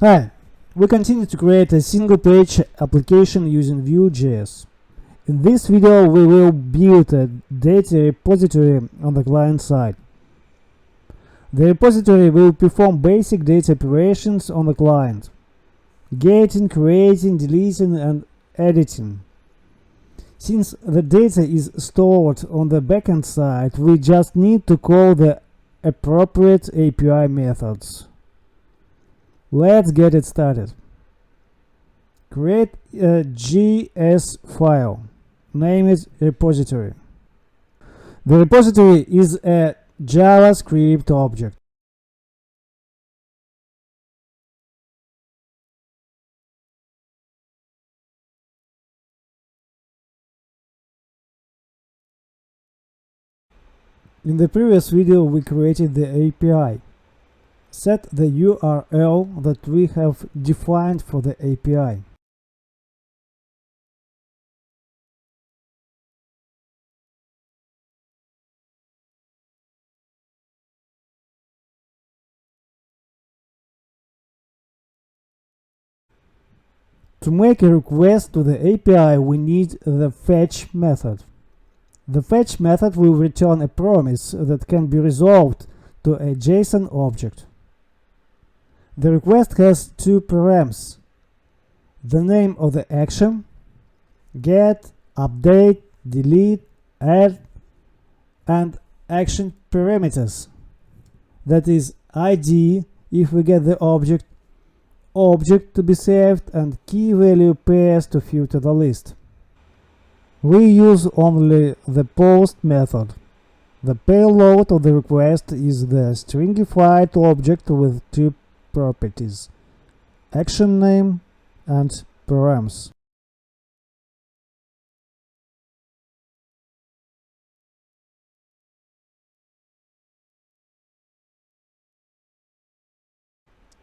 Hi, we continue to create a single-page application using Vue JS. In this video, we will build a data repository on the client side. The repository will perform basic data operations on the client: getting, creating, deleting, and editing. Since the data is stored on the backend side, we just need to call the appropriate API methods. Let's get it started. Create a JS file. Name it repository. The repository is a JavaScript object. In the previous video, we created the API. Set the URL that we have defined for the API. To make a request to the API, we need the fetch method. The fetch method will return a promise that can be resolved to a JSON object. The request has two params: the name of the action, get, update, delete, add, and action parameters, that is ID if we get the object to be saved, and key value pairs to filter the list. We use only the post method. The payload of the request is the stringified object with two properties: action name and params.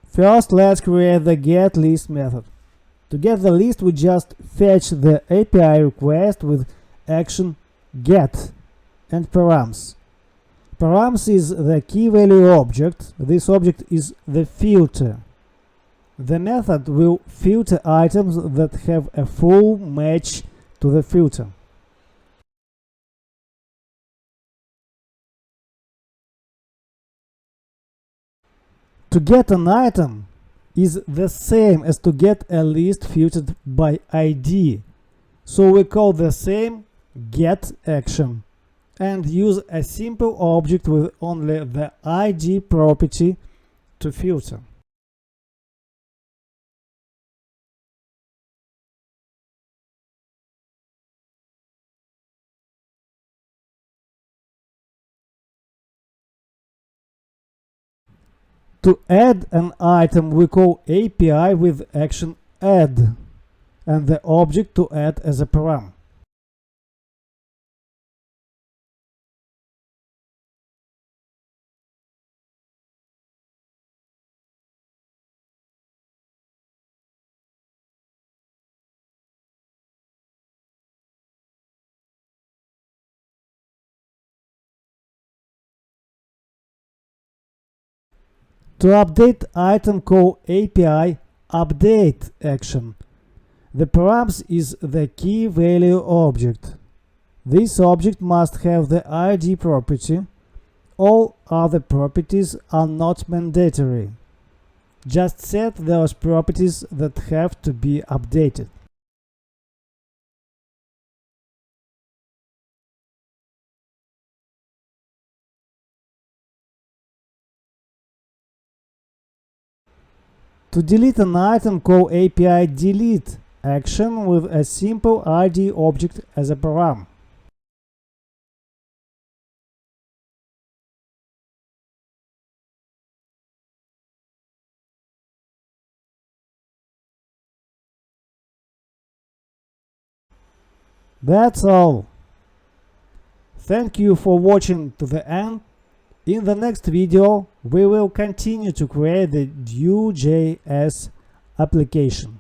First, let's create the getList method. To get the list, we just fetch the API request with action get and params. Params is the key value object. This object is the filter. The method will filter items that have a full match to the filter. To get an item is the same as to get a list filtered by ID, so we call the same get action and use a simple object with only the ID property to filter. To add an item, we call API with action add and the object to add as a param. To update item, call API update action. The params is the key value object. This object must have the ID property. All other properties are not mandatory. Just set those properties that have to be updated. To delete an item, call API delete action with a simple ID object as a param. That's all. Thank you for watching to the end. In the next video, we will continue to create the Vue JS application.